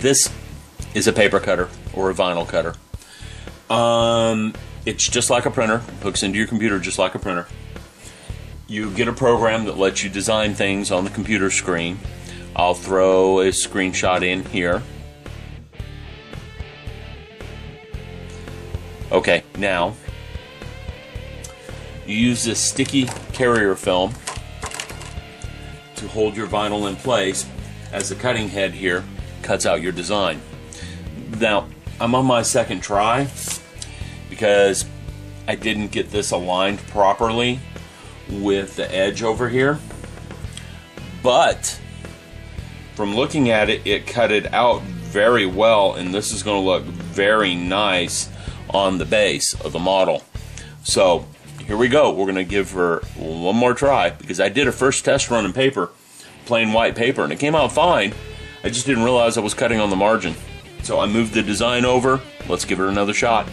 This is a paper cutter or a vinyl cutter. It's just like a printer, hooks into your computer just like a printer. You get a program that lets you design things on the computer screen. I'll throw a screenshot in here. Okay, now you use this sticky carrier film to hold your vinyl in place as the cutting head here cuts out your design. Now, I'm on my second try because I didn't get this aligned properly with the edge over here, but from looking at it, it cut it out very well, and this is going to look very nice on the base of the model. So here we go. We're going to give her one more try because I did a first test run in paper, plain white paper, and it came out fine. I just didn't realize I was cutting on the margin. So I moved the design over. Let's give her another shot.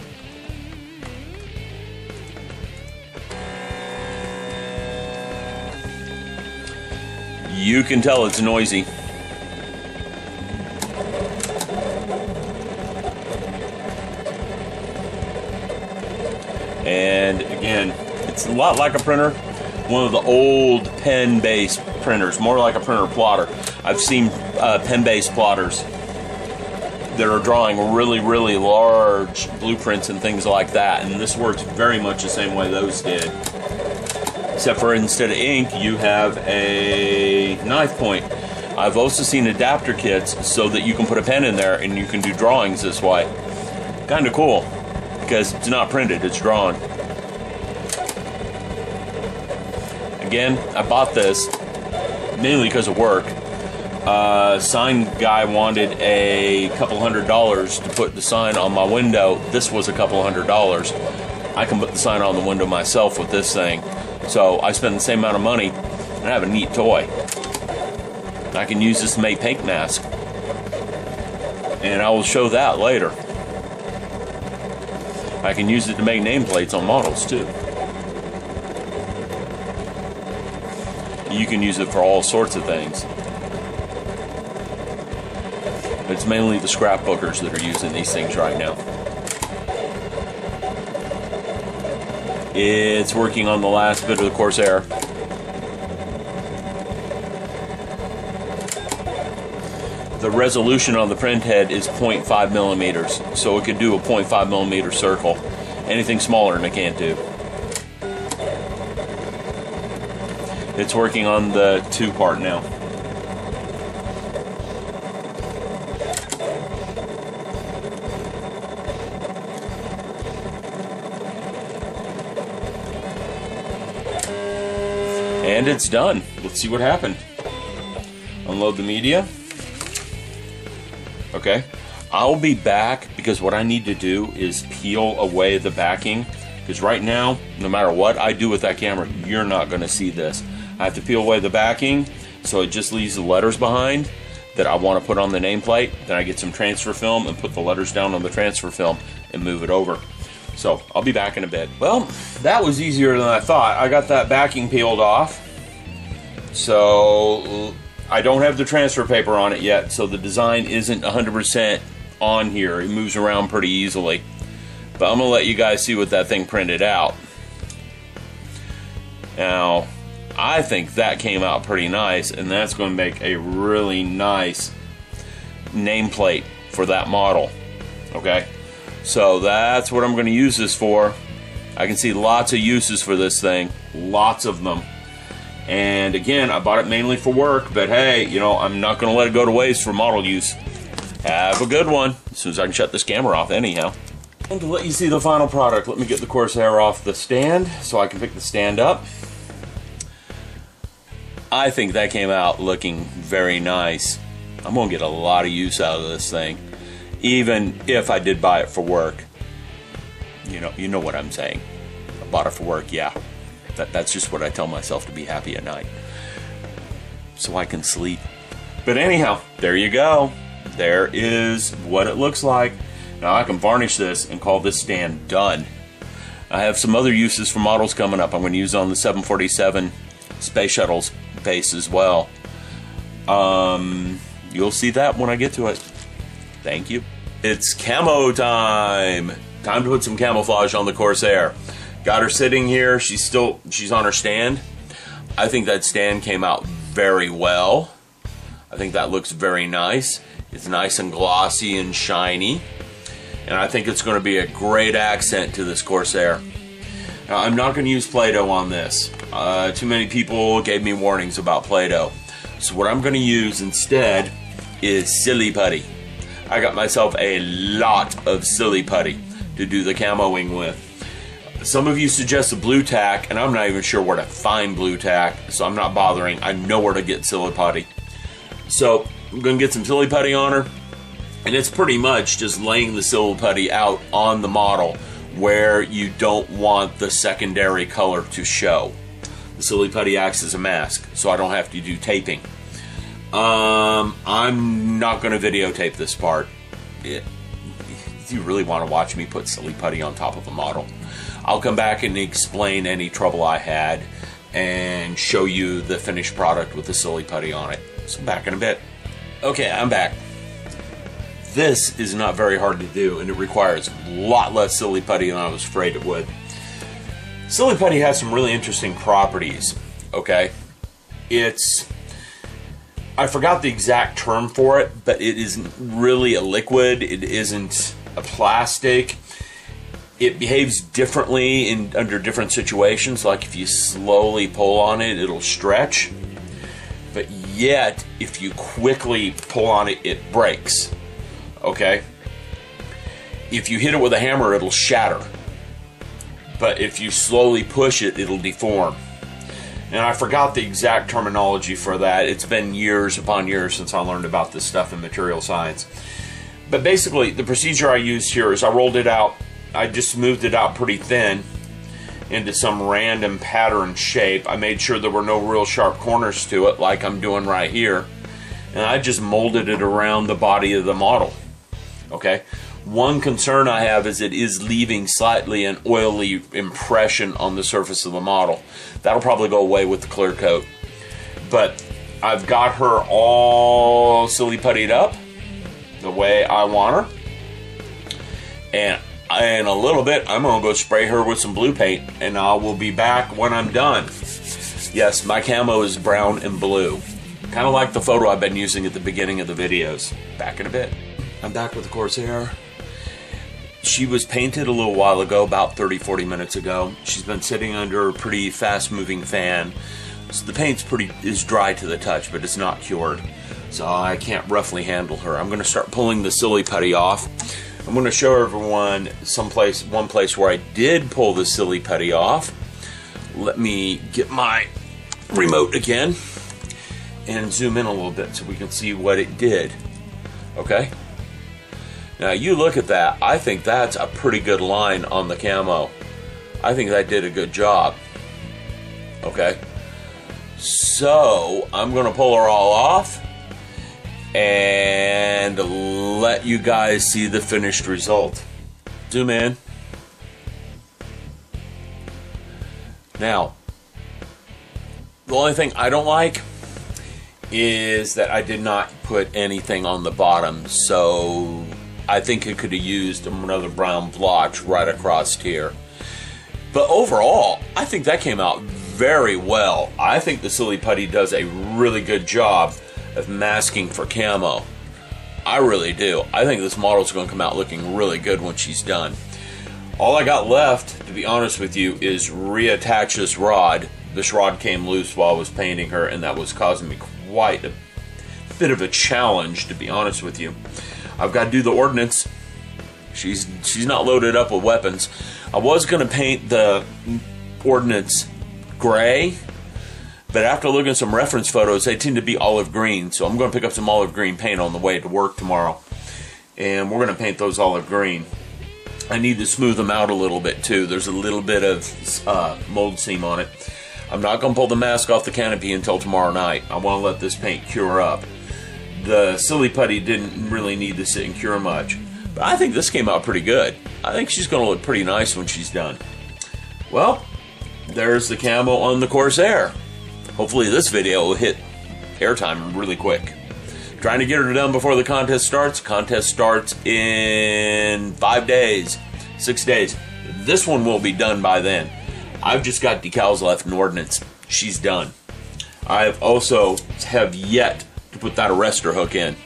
You can tell it's noisy. And again, it's a lot like a printer. One of the old pen-based printers, more like a printer plotter. I've seen pen-based plotters that are drawing really, really large blueprints and things like that, and this works very much the same way those did. Except for instead of ink, you have a knife point. I've also seen adapter kits so that you can put a pen in there and you can do drawings this way. Kind of cool, because it's not printed, it's drawn. Again, I bought this mainly because of work. Sign guy wanted a couple $100s to put the sign on my window. This was a couple $100. I can put the sign on the window myself with this thing. So I spend the same amount of money and I have a neat toy. I can use this to make paint mask, and I will show that later. I can use it to make nameplates on models too. You can use it for all sorts of things. It's mainly the scrapbookers that are using these things right now. It's working on the last bit of the Corsair. The resolution on the print head is 0.5 millimeters, so it could do a 0.5 millimeter circle. Anything smaller than it can't do. It's working on the 2 part now. And it's done. Let's see what happened. Unload the media. Okay. I'll be back because what I need to do is peel away the backing. Because right now, no matter what I do with that camera, you're not going to see this. I have to peel away the backing so it just leaves the letters behind that I want to put on the nameplate. Then I get some transfer film and put the letters down on the transfer film and move it over. So I'll be back in a bit. Well, that was easier than I thought. I got that backing peeled off. So I don't have the transfer paper on it yet, so the design isn't 100% on here. It moves around pretty easily. But I'm going to let you guys see what that thing printed out. Now, I think that came out pretty nice, and that's going to make a really nice nameplate for that model. Okay? So that's what I'm going to use this for. I can see lots of uses for this thing. Lots of them. And again, I bought it mainly for work, but hey, you know, I'm not going to let it go to waste for model use. Have a good one. As soon as I can shut this camera off anyhow. And to let you see the final product, let me get the Corsair off the stand so I can pick the stand up. I think that came out looking very nice. I'm going to get a lot of use out of this thing, even if I did buy it for work. You know what I'm saying. I bought it for work, yeah. That's just what I tell myself to be happy at night, so I can sleep. But anyhow, there you go. There is what it looks like. Now I can varnish this and call this stand done. I have some other uses for models coming up. I'm going to use on the 747 Space Shuttle's base as well. You'll see that when I get to it. Thank you. It's camo time. Time to put some camouflage on the Corsair. Got her sitting here. She's on her stand. I think that stand came out very well. I think that looks very nice. It's nice and glossy and shiny. And I think it's going to be a great accent to this Corsair. Now, I'm not going to use Play-Doh on this. Too many people gave me warnings about Play-Doh. So what I'm going to use instead is Silly Putty. I got myself a lot of Silly Putty to do the camoing with. Some of you suggested blue tack, and I'm not even sure where to find blue tack, so I'm not bothering. I know where to get Silly Putty. So I'm going to get some Silly Putty on her, and it's pretty much just laying the Silly Putty out on the model where you don't want the secondary color to show. The Silly Putty acts as a mask, so I don't have to do taping. I'm not going to videotape this part. Do you really want to watch me put Silly Putty on top of a model? I'll come back and explain any trouble I had and show you the finished product with the Silly Putty on it. So back in a bit. Okay, I'm back. This is not very hard to do, and it requires a lot less Silly Putty than I was afraid it would. Silly Putty has some really interesting properties, okay? I forgot the exact term for it, but it isn't really a liquid. It isn't a plastic. It behaves differently under different situations. Like if you slowly pull on it, it'll stretch. But yet, if you quickly pull on it, it breaks. Okay? If you hit it with a hammer, it'll shatter. But if you slowly push it, it'll deform. And I forgot the exact terminology for that. It's been years upon years since I learned about this stuff in material science. But basically, the procedure I used here is I rolled it out. I just smoothed it out pretty thin into some random pattern shape. I made sure there were no real sharp corners to it, like I'm doing right here. And I just molded it around the body of the model. Okay? One concern I have is it is leaving slightly an oily impression on the surface of the model. That'll probably go away with the clear coat. But I've got her all Silly Puttied up the way I want her. And in a little bit, I'm going to go spray her with some blue paint, and I will be back when I'm done. Yes, my camo is brown and blue. Kind of like the photo I've been using at the beginning of the videos. Back in a bit. I'm back with the Corsair. She was painted a little while ago, about 30-40 minutes ago. She's been sitting under a pretty fast-moving fan. So the paint's is dry to the touch, but it's not cured. So I can't roughly handle her. I'm going to start pulling the Silly Putty off. I'm going to show everyone one place where I did pull the Silly Putty off. Let me get my remote again and zoom in a little bit so we can see what it did. Okay? Now you look at that, I think that's a pretty good line on the camo. I think that did a good job. Okay? So, I'm going to pull her all off and let you guys see the finished result. Zoom in. Now, the only thing I don't like is that I did not put anything on the bottom, so I think it could have used another brown blotch right across here. But overall, I think that came out very well. I think the Silly Putty does a really good job of masking for camo. I really do. I think this model's going to come out looking really good when she's done. All I got left, to be honest with you, is reattach this rod. This rod came loose while I was painting her, and that was causing me quite a bit of a challenge, to be honest with you. I've got to do the ordnance. She's not loaded up with weapons. I was going to paint the ordnance gray, but after looking at some reference photos, they tend to be olive green, so I'm going to pick up some olive green paint on the way to work tomorrow, and we're going to paint those olive green. I need to smooth them out a little bit too. There's a little bit of mold seam on it. I'm not going to pull the mask off the canopy until tomorrow night. I want to let this paint cure up. The Silly Putty didn't really need to sit and cure much, but I think this came out pretty good. I think she's going to look pretty nice when she's done. Well, there's the camo on the Corsair. Hopefully this video will hit airtime really quick, Trying to get her done before the contest starts. Contest starts in 5 days, 6 days. This one will be done by then. I've just got decals left and ordnance. She's done. I also have yet to put that arrestor hook in.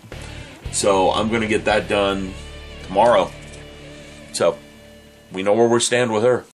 So I'm going to get that done tomorrow. So we know where we stand with her.